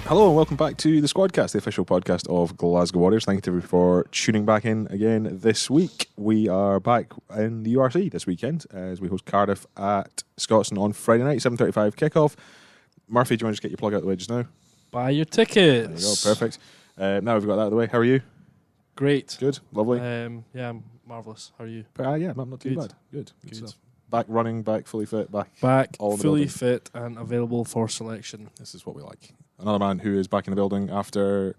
Hello and welcome back to the Squadcast, the official podcast of Glasgow Warriors. Thank you for tuning back in again this week. We are back in the URC this weekend as we host Cardiff at Scotstoun on Friday night, 7:35 kickoff. Murphy, do you want to just get your plug out of the way just now? Buy your tickets. There you go, perfect. Now we've got that out of the way. How are you? Great. Good, lovely. Yeah, I'm marvellous. How are you? Yeah, not too bad. Good stuff. Back running, back fully fit, back all fully fit and available for selection. This is what we like. Another man who is back in the building after,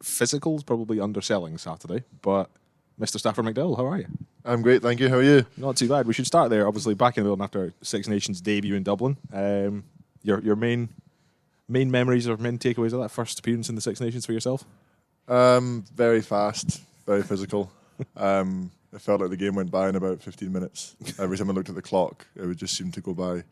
physical's probably underselling Saturday, but Mr. Stafford McDowall, how are you? I'm great, thank you. How are you? Not too bad. We should start there. Obviously, back in the building after Six Nations debut in Dublin. Your main memories or main takeaways of that first appearance in the Six Nations for yourself? Very fast, very physical. It felt like the game went by in about 15 minutes. Every time I looked at the clock, it would just seem to go by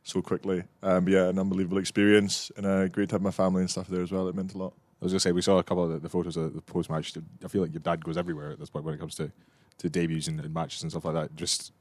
so quickly. But yeah, an unbelievable experience, and great to have my family and stuff there as well. It meant a lot. I was going to say, we saw a couple of the photos of the post-match. I feel like your dad goes everywhere at this point when it comes to debuts and matches and stuff like that. Just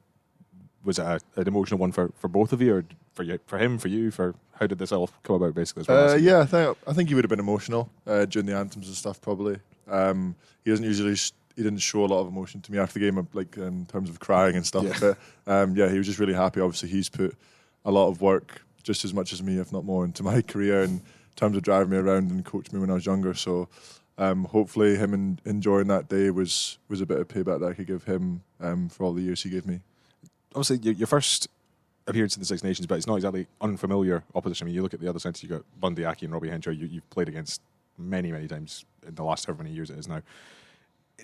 was it an emotional one for both of you, or for him, for you? For how did this all come about, basically? Yeah, I think he would have been emotional during the anthems and stuff, probably. He doesn't usually... He didn't show a lot of emotion to me after the game, like in terms of crying and stuff. Yeah. But he was just really happy. Obviously, he's put a lot of work, just as much as me, if not more, into my career in terms of driving me around and coaching me when I was younger. So hopefully him enjoying that day was a bit of payback that I could give him for all the years he gave me. Obviously, your first appearance in the Six Nations, but it's not exactly unfamiliar opposition. I mean, you look at the other centres, you've got Bundy Aki and Robbie Henshaw. You've played against many, many times in the last however many years it is now.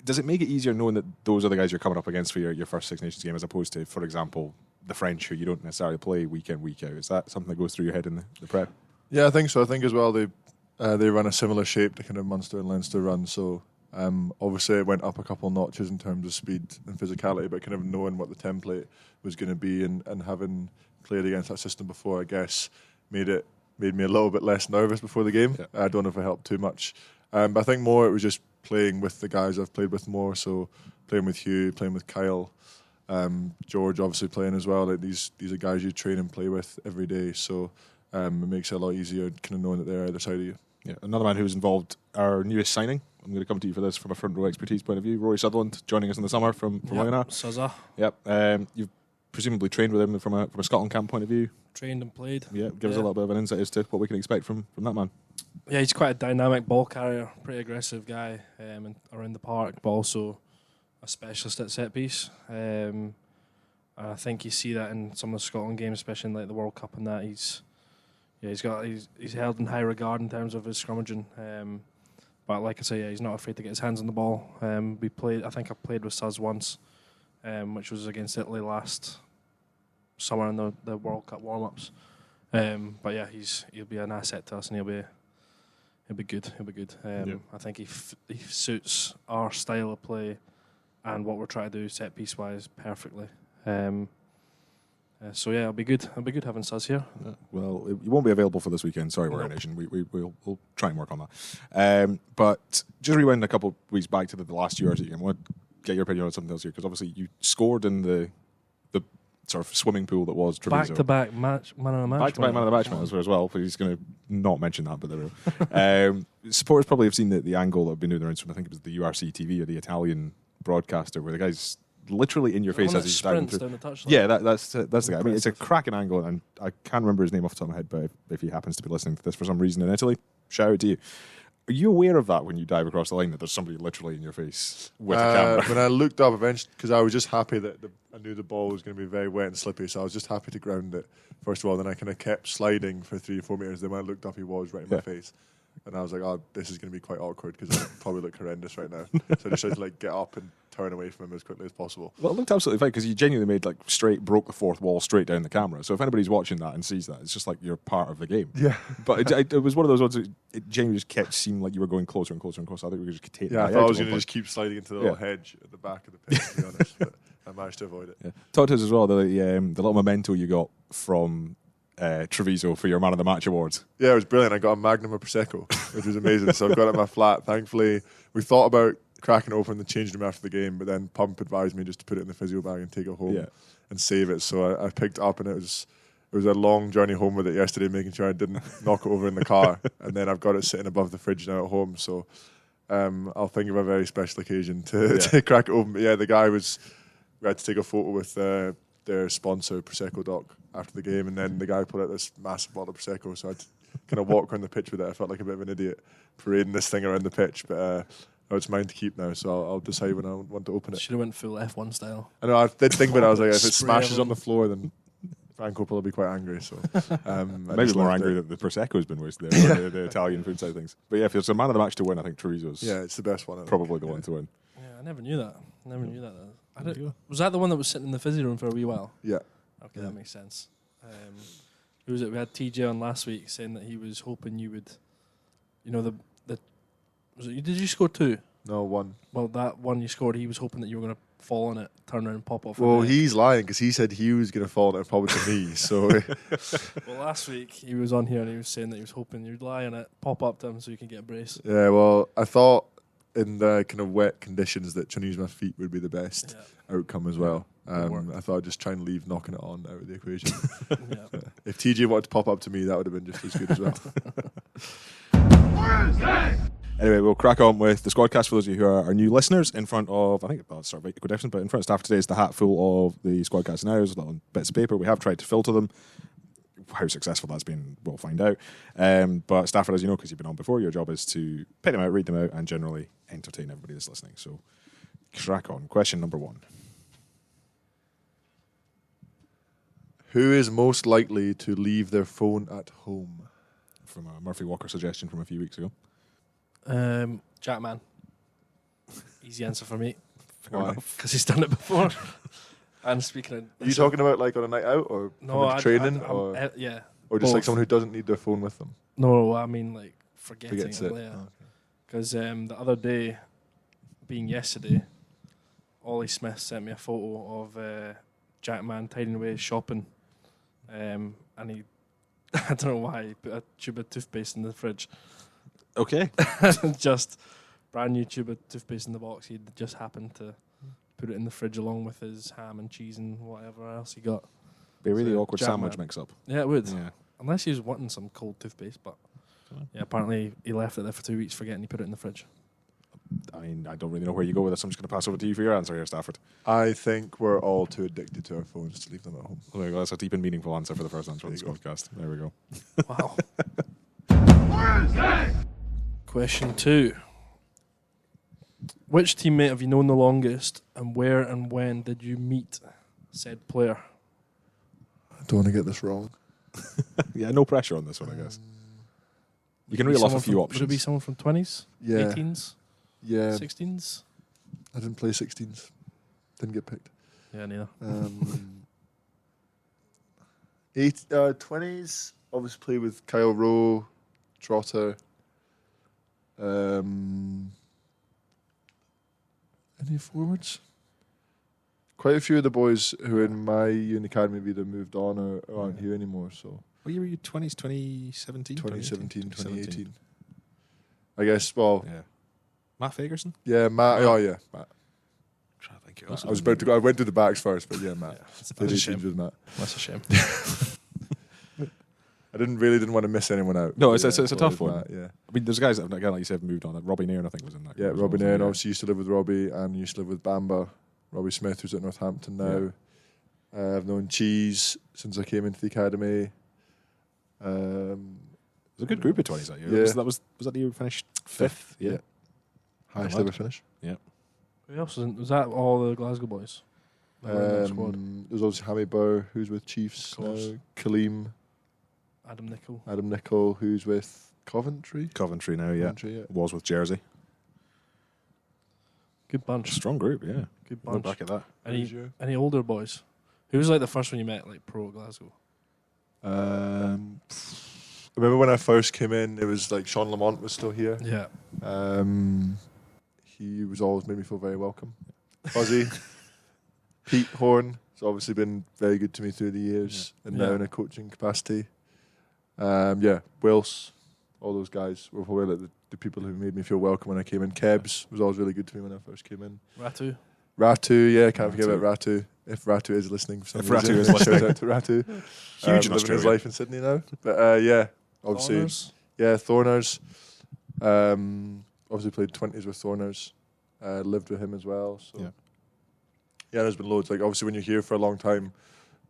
Does it make it easier knowing that those are the guys you're coming up against for your first Six Nations game, as opposed to, for example, the French, who you don't necessarily play week in, week out? Is that something that goes through your head in the prep? Yeah, I think so. I think as well they run a similar shape to kind of Munster and Leinster run. So obviously it went up a couple notches in terms of speed and physicality, but kind of knowing what the template was going to be and having played against that system before, I guess, made me a little bit less nervous before the game. Yeah. I don't know if it helped too much. But I think more it was just playing with the guys I've played with more, so playing with Hugh, playing with Kyle, George obviously playing as well. Like these are guys you train and play with every day, so it makes it a lot easier kind of knowing that they're either side of you. Yeah, another man who's involved, our newest signing. I'm going to come to you for this from a front row expertise point of view. Rory Sutherland joining us in the summer from Wagner. Suzza. Yep. You've presumably trained with him from a Scotland camp point of view. Trained and played. Yeah, give us a little bit of an insight as to what we can expect from that man. Yeah, he's quite a dynamic ball carrier, pretty aggressive guy around the park, but also a specialist at set piece. I think you see that in some of the Scotland games, especially in like the World Cup and that. He's held in high regard in terms of his scrummaging. But like I say, yeah, he's not afraid to get his hands on the ball. I think I played with Suz once, which was against Italy last summer in the World Cup warm-ups. But yeah, he'll be an asset to us, and he'll be good. I think he suits our style of play and what we're trying to do set piece wise perfectly. So yeah, it'll be good. It'll be good having Suz here. Yeah. Well, you won't be available for this weekend. Sorry, Warrior Nation. We'll try and work on that. But just rewind a couple of weeks back to the last URC game. I want to get your opinion on something else here, because obviously you scored in the sort of swimming pool that was Treviso. Back-to-back man of the match. Back-to-back man of the match as well. But he's going to not mention that, but there we go. Supporters probably have seen the angle that I've been doing around from, I think it was the URC TV or the Italian broadcaster, where the guy's literally in your face as he's diving through. Down the touchline. Yeah, that's the guy. I mean, it's a cracking angle, and I can't remember his name off the top of my head, but if he happens to be listening to this for some reason in Italy, shout out to you. Are you aware of that when you dive across the line, that there's somebody literally in your face with a camera? When I looked up eventually, because I was just happy that I knew the ball was going to be very wet and slippy, so I was just happy to ground it first of all. Then I kind of kept sliding for 3 or 4 meters. Then when I looked up, he was right in my face, and I was like, "Oh, this is going to be quite awkward because I probably look horrendous right now." So I just tried to get up and turn away from him as quickly as possible. Well, it looked absolutely fine, because you genuinely made broke the fourth wall straight down the camera. So if anybody's watching that and sees that, it's just like you're part of the game. Yeah. But it was one of those ones that it genuinely just kept seeming like you were going closer and closer and closer. I think we could just take I thought I was going to just keep sliding into the little hedge at the back of the pitch, to be honest. But I managed to avoid it. Yeah. Talk to us as well, the little memento you got from Treviso for your Man of the Match awards. Yeah, it was brilliant. I got a Magnum of Prosecco, which was amazing. So I've got it in my flat. Thankfully, we thought about cracking it open in the change room after the game, but then Pump advised me just to put it in the physio bag and take it home and save it. So I picked it up, and it it was a long journey home with it yesterday, making sure I didn't knock it over in the car. And then I've got it sitting above the fridge now at home. So I'll think of a very special occasion to crack it open. But yeah, the guy we had to take a photo with their sponsor, Prosecco Doc, after the game. And then the guy put out this massive bottle of Prosecco. So I had to kind of walk around the pitch with it. I felt like a bit of an idiot parading this thing around the pitch. But it's mine to keep now. So I'll decide when I want to open it. Should have went full F1 style. I know, I did think about it. I was like, if it smashes on the floor, then Franco will probably be quite angry. So maybe more angry that the Prosecco's been wasted there, the Italian food side of things. But yeah, if there's a man of the match to win, I think Treviso's it's the best one. Probably the one to win. Yeah, I never knew that. Was that the one that was sitting in the physio room for a wee while? Yeah. Okay, that makes sense. Who was it? We had TJ on last week saying that he was hoping you would, did you score 2? No, 1. Well, that one you scored, he was hoping that you were going to fall on it, turn around and pop off. Well, he's lying because he said he was going to fall on it probably to me. So, well, last week he was on here and he was saying that he was hoping you'd lie on it, pop up to him so you can get a brace. Yeah, well, I thought in the kind of wet conditions that trying to use my feet would be the best outcome as well. I thought I'd just try and leave knocking it on out of the equation. If TJ wanted to pop up to me, that would have been just as good as well. Anyway, we'll crack on with the Squadcast for those of you who are new listeners. In front of, I think it's sort of equidistant, but in front of Stafford today is the hat full of the Squadcast nows, little bits of paper. We have tried to filter them. How successful that's been, we'll find out. But Stafford, as you know, because you've been on before, your job is to pick them out, read them out, and generally entertain everybody that's listening. So, crack on. Question number 1. Who is most likely to leave their phone at home? From a Murphy Walker suggestion from a few weeks ago. Jackman. Easy answer for me. Why? Because he's done it before. And speaking of... Are you talking about like on a night out or training? Or just both. like someone who doesn't need their phone with them? No, I mean like forgetting Forgets it. Because the other day, being yesterday, Ollie Smith sent me a photo of Jackman tidying away his shopping. And he... I don't know why he put a tube of toothpaste in the fridge. Okay. Just brand new tube of toothpaste in the box. He just happened to put it in the fridge along with his ham and cheese and whatever else he got. Be a really awkward sandwich mix-up. Yeah, it would. Yeah. Unless he was wanting some cold toothpaste, but apparently he left it there for 2 weeks, forgetting he put it in the fridge. I mean, I don't really know where you go with this. I'm just going to pass over to you for your answer here, Stafford. I think we're all too addicted to our phones to leave them at home. Well, there we go. That's a deep and meaningful answer for the first answer on the Squadcast. There we go. Wow. Question 2. Which teammate have you known the longest, and where and when did you meet said player? I don't want to get this wrong. Yeah, no pressure on this one, I guess. You can reel off a few options. Would it be someone from 20s? Yeah. 18s? Yeah. 16s? I didn't play 16s. Didn't get picked. Yeah, neither. 20s, obviously played with Kyle Rowe, Trotter. Any forwards? Quite a few of the boys who are in my uni academy have either moved on or aren't here anymore. So What year were you? 20s, 2017? 2017, 2018. I guess, well... Yeah. Matt Fagerson? Yeah, Matt. Oh, yeah, Matt. I'm trying to think. I was about to go. I went to the backs first, but yeah, Matt. That's a shame. With Matt. That's a shame. I didn't want to miss anyone out. No, it's a tough one. Matt, yeah. I mean, there's guys that, again, like you said, moved on. Like Robbie Nairn, I think, was in that. Yeah, Robbie Nairn obviously used to live with Robbie and used to live with Bamba. Robbie Smith, who's at Northampton now. Yeah. I've known Cheese since I came into the academy. It was a good group of 20s that year. Yeah. Was that the year we finished 5th? Yeah. Highest ever finish. Yeah. Who else was that all the Glasgow boys? That were in the squad? There's obviously Hammy Burr, who's with Chiefs now. Kaleem. Adam Nicol, who's with Coventry. Coventry now, yeah. Was with Jersey. Good bunch. Strong group, yeah. Good bunch. Look back at that. Any older boys? Who was like the first one you met, like pro at Glasgow? I remember when I first came in, it was like Sean Lamont was still here. Yeah. He was always made me feel very welcome. Fuzzy. Pete Horn has obviously been very good to me through the years and now in a coaching capacity. Wills, all those guys were probably like the people who made me feel welcome when I came in. Kebs was always really good to me when I first came in. Ratu. Ratu, yeah, can't forget about Ratu. If Ratu is listening, for some If reason, Ratu is listening. shout out to Ratu. Huge in living his Australia. life in Sydney now. But yeah, obviously, Thorners. yeah, Thorners. Obviously played 20s with Thorners. Lived with him as well. So Yeah. yeah, there's been loads. Like obviously, when you're here for a long time,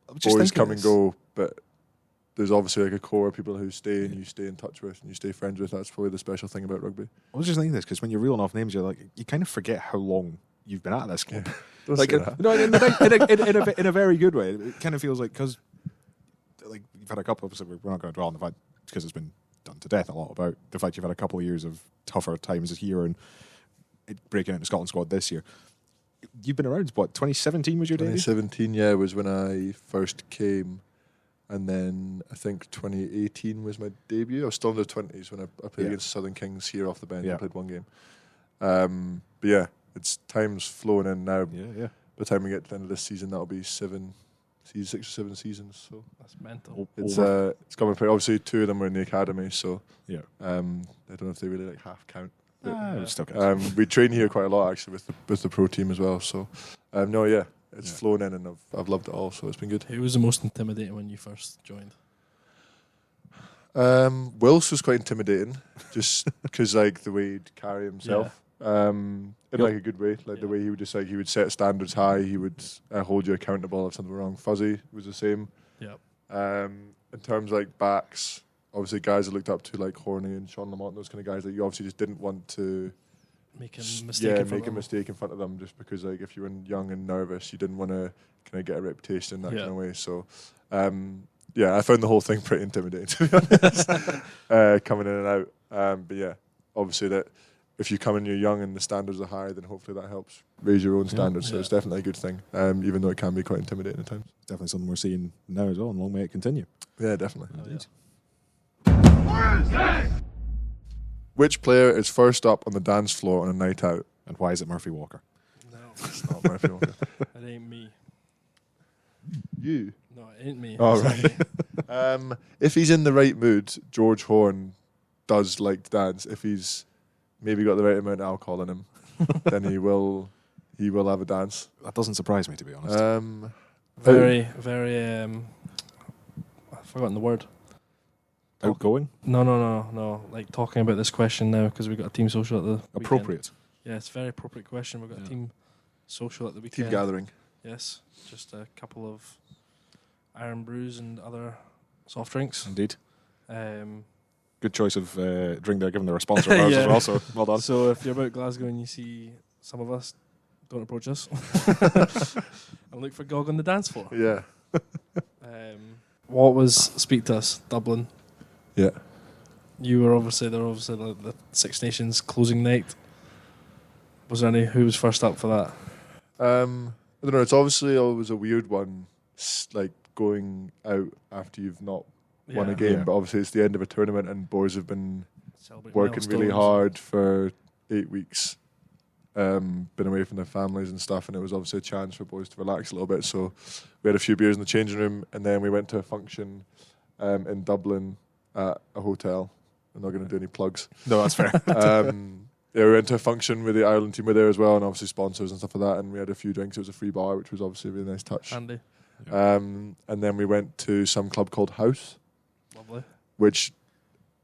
I was just boys thinking come and this. go, but there's obviously like a core of people who stay and you stay in touch with and you stay friends with. That's probably the special thing about rugby. I was just thinking this because when you're reeling off names, you're like, you kind of forget how long you've been at this club. Don't Like, say that. no, in a very good way. It kind of feels like because, like, you've had a couple. Obviously, we're not going to dwell on the fact because it's been done to death a lot about the fact you've had a couple of years of tougher times here and breaking out in the Scotland squad this year. You've been around. What 2017 was your debut? 2017, yeah, was when I first came. And then I think 2018 was my debut. I was still in the 20s when I played against Southern Kings here off the bench. I played one game. But yeah, it's time's flowing in now. Yeah. By the time we get to the end of this season, that'll be 6 or 7 seasons. So That's mental. it's coming. Obviously, 2 of them were in the academy. So Yeah. I don't know if they really like half count. But, It still counts. we train here quite a lot actually with the pro team as well. So it's flown in and I've loved it all. So it's been good. Who was the most intimidating when you first joined? Wills was quite intimidating, just because like the way he'd carry himself, in like a good way, like the way he would just like he would set standards high. He would hold you accountable if something went wrong. Fuzzy was the same. Yep. In terms of like backs, obviously guys I looked up to like Horney and Sean Lamont, those kind of guys that you obviously just didn't want to Make a mistake. make a mistake in front of them, just because like if you were young and nervous, you didn't want to kind of get a reputation in that kind of way. So. I found the whole thing pretty intimidating, to be honest, coming in and out. But yeah, obviously that if you come in, you're young and the standards are high, then hopefully that helps raise your own standards. So it's definitely a good thing, even though it can be quite intimidating at times. Definitely something we're seeing now as well, and long may it continue. Yeah, definitely. Indeed. Which player is first up on the dance floor on a night out? And why is it Murphy Walker? No, It's not Murphy Walker. it ain't me. You? No, it ain't me. Oh, It's not me. If he's in the right mood, George Horn does like to dance. If he's maybe got the right amount of alcohol in him, then he will have a dance. That doesn't surprise me, to be honest. Very. I've forgotten the word. Outgoing? No. Like talking about this question now because we've got a team social at the weekend. Appropriate. Yeah, it's a very appropriate question. We've got a team social at the weekend. Team gathering. Yes, just a couple of Iron Brews and other soft drinks. Indeed. Um, Good choice of drink there, given they're a sponsor of ours as well, so well done. So if you're about Glasgow and you see some of us, don't approach us. And look for Gog on the dance floor. Yeah. What was Speak to Us, Dublin? Yeah. You were obviously the Six Nations closing night. Was there who was first up for that? I don't know. It's obviously always a weird one, like going out after you've not won a game. Yeah. But obviously, it's the end of a tournament, and boys have been Celebrate working really milestones. hard for 8 weeks. Been away from their families and stuff, and it was obviously a chance for boys to relax a little bit. So we had a few beers in the changing room, and then we went to a function in Dublin at a hotel. I'm not going to do any plugs. No, that's fair. Yeah, we went to a function with the Ireland team were there as well, and obviously sponsors and stuff like that. And we had a few drinks. It was a free bar, which was obviously a really nice touch. Handy. And then we went to some club called House, Lovely. which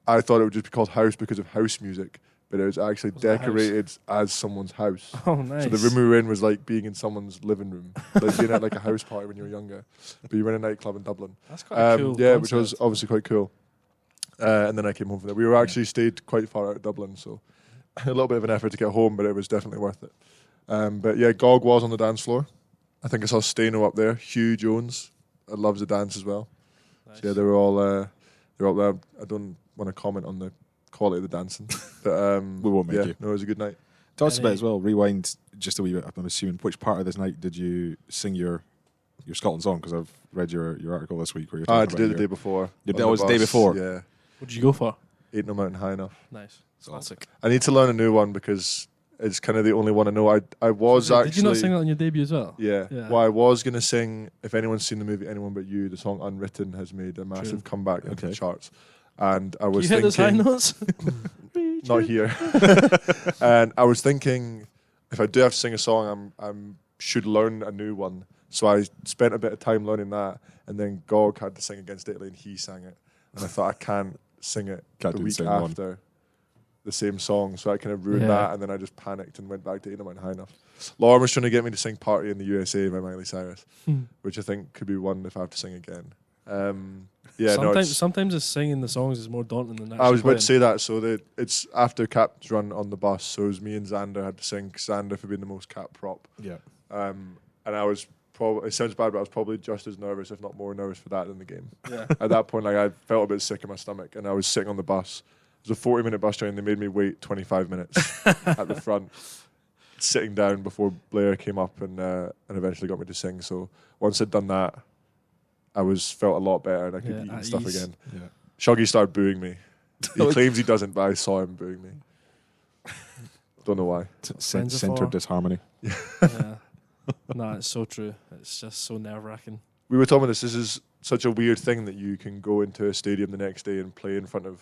I thought it would just be called House because of house music, but it was actually Was it a house? decorated as someone's house. Oh, nice. So the room we were in was like being in someone's living room, like being at like a house party when you were younger. But you were in a nightclub in Dublin. That's quite a cool Yeah, which was concept. obviously quite cool. And then I came home from there. We were actually stayed quite far out of Dublin, so a little bit of an effort to get home, but it was definitely worth it. But yeah, Gog was on the dance floor. I think I saw Stano up there. Hugh Jones loves to dance as well. Nice. So yeah, they were all there. I don't want to comment on the quality of the dancing, but We won't make you. No, it was a good night. Tell us a bit as well, rewind just a wee bit, I'm assuming. Which part of this night did you sing your Scotland song? Because I've read your article this week where you're I talking did about it the day before. You on did- oh, it was the day bus. before? Yeah. What did you go for? Ain't No Mountain High Enough. Nice. So- Classic. I need to learn a new one because it's kind of the only one I know. I was So actually... Did you not sing that on your debut as well? Yeah. Yeah. Well, I was going to sing, if anyone's seen the movie Anyone But You, the song Unwritten has made a massive comeback into the charts. And I was you hit those high thinking... notes? Not here. And I was thinking, if I do have to sing a song, I'm should learn a new one. So I spent a bit of time learning that, and then Gog had to sing against Italy, and he sang it. And I thought, I can't sing it Can't the do the week same after one. the same song. So I kind of ruined Yeah. that, and then I just panicked and went back to Ain't No Mountain High Enough. Lauren was trying to get me to sing Party in the USA by Miley Cyrus, which I think could be one if I have to sing again. Sometimes it's singing the songs is more daunting than actually I was about playing. to say that. So it's after Cap's run on the bus. So it was me and Xander had to sing. Xander for being the most Cap prop. Yeah. And I was probably, it sounds bad, but I was probably just as nervous, if not more nervous, for that than the game. Yeah. At that point, like I felt a bit sick in my stomach, and I was sitting on the bus. It was a 40-minute bus journey, and they made me wait 25 minutes at the front, sitting down before Blair came up and eventually got me to sing. So once I'd done that, I felt a lot better, and I could eat and stuff ease. again. Yeah. Shuggy started booing me. He claims he doesn't, but I saw him booing me. Don't know why. Friends are Center for. disharmony. Yeah. No, it's so true. It's just so nerve-wracking. We were talking about this. This is such a weird thing that you can go into a stadium the next day and play in front of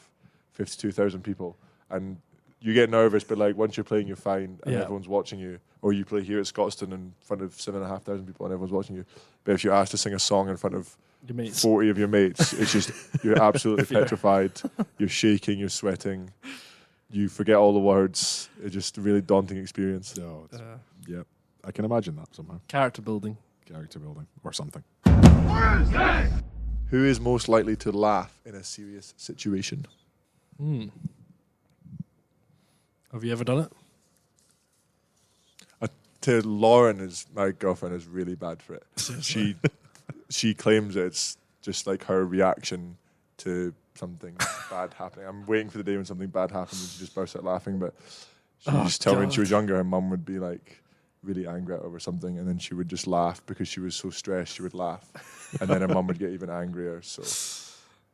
52,000 people, and you get nervous, but like once you're playing, you're fine, and Yeah. everyone's watching you. Or you play here at Scotstoun in front of 7,500 people, and everyone's watching you. But if you're asked to sing a song in front of Your mates. 40 of your mates, it's just you're absolutely petrified. You're shaking, you're sweating, you forget all the words. It's just a really daunting experience. No, yeah, I can imagine that somehow. Character building. Character building or something. Who is most likely to laugh in a serious situation? Have you ever done it? To Lauren, is my girlfriend, is really bad for it. She claims it's just like her reaction to something bad happening. I'm waiting for the day when something bad happens and she just bursts out laughing. But she used to tell me when she was younger, her mum would be like really angry at her over something, and then she would just laugh because she was so stressed. She would laugh, and then her mum would get even angrier. So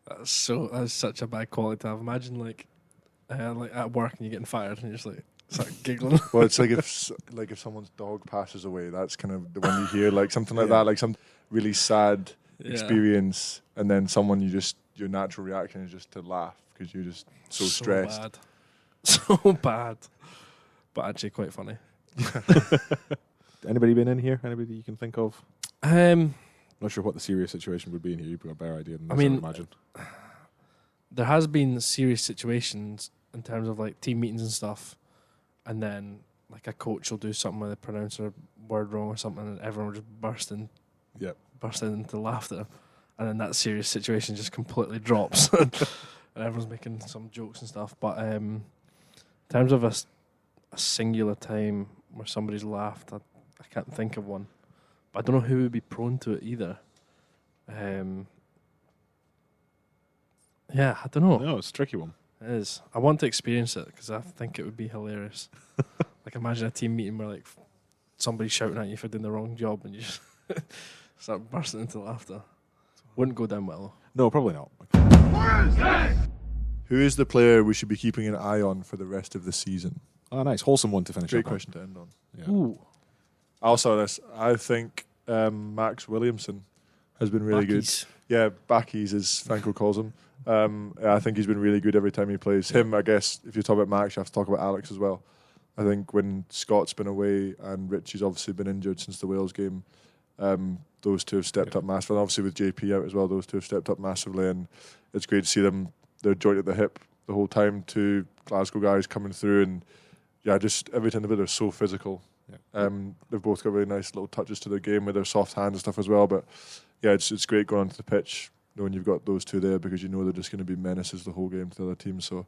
That's such a bad quality to have. Imagine like at work and you're getting fired and you're just like start giggling. well, it's like if someone's dog passes away, that's kind of the one you hear, like something like that, like some really sad experience, and then someone your natural reaction is just to laugh because you're just so stressed. Bad. So bad. But actually quite funny. Anybody been in here? Anybody you can think of? Not sure what the serious situation would be in here. You've got a better idea than this, I would imagine. There has been serious situations in terms of like team meetings and stuff, and then like a coach will do something where they pronounce a word wrong or something, and everyone will just burst into laughter, and then that serious situation just completely drops, and everyone's making some jokes and stuff. But in terms of a singular time where somebody's laughed, I can't think of one. But I don't know who would be prone to it either. Yeah, I don't know. No, it's a tricky one. It is. I want to experience it because I think it would be hilarious. Like imagine a team meeting where like somebody's shouting at you for doing the wrong job and you just start bursting into laughter. Wouldn't go down well. No, probably not. Who is the player we should be keeping an eye on for the rest of the season? Oh, nice. Wholesome one to finish Great up question to end on. Yeah. Ooh. Also, I think Max Williamson has been really Backies. good. Yeah, Backies, as Franco calls him. I think he's been really good every time he plays. Him, I guess, if you talk about Max, you have to talk about Alex as well. I think when Scott's been away and Richie's obviously been injured since the Wales game, those two have stepped up massively. And obviously with JP out as well, those two have stepped up massively, and it's great to see them. They're joint at the hip the whole time. Two Glasgow guys coming through, and just every time they're so physical. Yeah. They've both got really nice little touches to their game with their soft hands and stuff as well. But it's great going onto the pitch knowing you've got those two there because you know they're just going to be menaces the whole game to the other team. So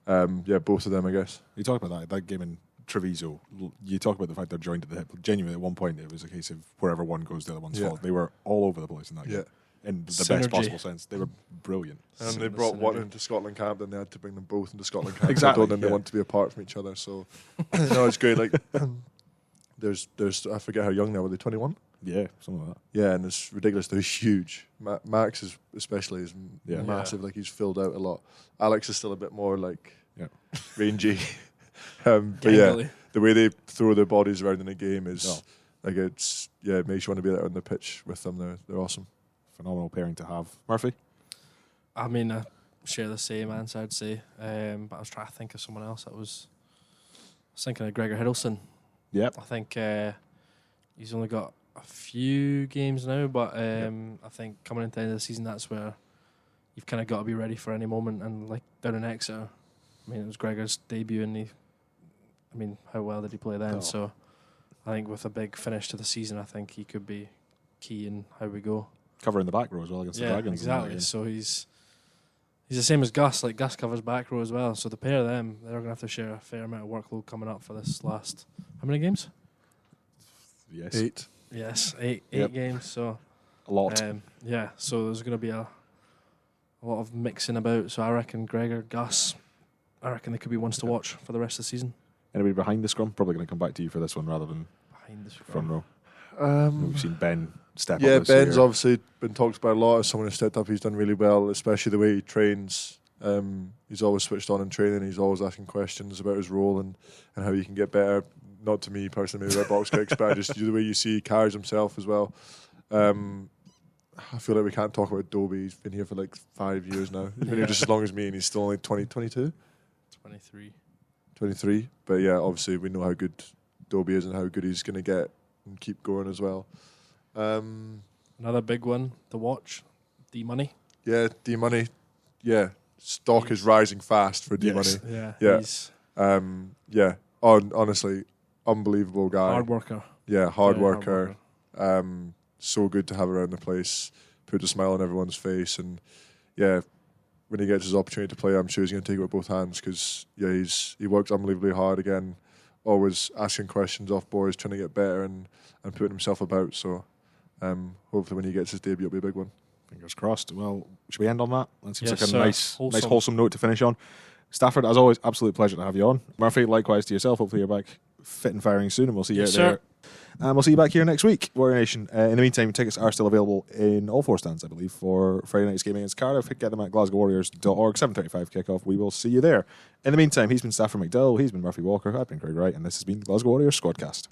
both of them, I guess. You talk about that game in Treviso. You talk about the fact they're joined at the hip. Genuinely, at one point, it was a case of wherever one goes, the other one's fault. They were all over the place in that game. In the best possible sense. They were brilliant. And they brought one into Scotland camp, then they had to bring them both into Scotland camp. Exactly. I don't think they want to be apart from each other. So, no, it's great. Like, there's I forget how young now. Were they 21? Yeah, something like that. Yeah, and it's ridiculous. They're huge. Max is especially is massive. Like he's filled out a lot. Alex is still a bit more like rangy. But the way they throw their bodies around in a game is like it makes you want to be there on the pitch with them. They're awesome. Phenomenal pairing to have. Murphy? I mean, I share the same answer, I'd say. But I was trying to think of someone else. I was thinking of Gregor Hiddleston. Yep. I think He's only got a few games now, but I think coming into the end of the season, that's where you've kind of got to be ready for any moment. And like down in Exeter, I mean, it was Gregor's debut, and how well did he play then? So I think with a big finish to the season, I think he could be key in how we go. Covering the back row as well against the Dragons. Exactly. So he's the same as Gus. Like Gus covers back row as well. So the pair of them, they're going to have to share a fair amount of workload coming up for this last. How many games? Yes. 8. Yes, eight games. So a lot. So there's going to be a lot of mixing about. So I reckon Gregor, Gus, I reckon they could be ones to watch for the rest of the season. Anybody behind the scrum? Probably going to come back to you for this one rather than Behind the scrum. front row. We've seen Ben step up. Yeah, this Ben's year. obviously been talked about a lot as someone who's stepped up. He's done really well, especially the way he trains. He's always switched on in training. He's always asking questions about his role and how he can get better. Not to me personally, maybe about box kicks, but just the way you see he carries himself as well. I feel like we can't talk about Dobie. He's been here for like 5 years now. He's been here just as long as me, and he's still only 22? 23. But yeah, obviously we know how good Dobie is and how good he's going to get and keep going as well. Another big one to watch, D-Money. Yeah, D-Money. Yeah, stock is rising fast for D-Money. Yes. Yeah. Honestly, unbelievable guy. Hard worker. Yeah, hard Very worker. So good to have around the place. Put a smile on everyone's face, and yeah, when he gets his opportunity to play, I'm sure he's going to take it with both hands because he works unbelievably hard again. Always asking questions off boys, trying to get better and putting himself about. So hopefully when he gets his debut, it'll be a big one. Fingers crossed. Well, should we end on that? That seems Yes, like a sir. nice wholesome note to finish on. Stafford, as always, absolute pleasure to have you on. Murphy, likewise to yourself. Hopefully you're back fit and firing soon, and we'll see you out there. And we'll see you back here next week, Warrior Nation. In the meantime, tickets are still available in all 4 stands, I believe, for Friday night's game against Cardiff. Get them at glasgowwarriors.org, 7:35 kickoff. We will see you there. In the meantime, he's been Stafford McDowall, he's been Murphy Walker, I've been Craig Wright, and this has been Glasgow Warriors Squadcast.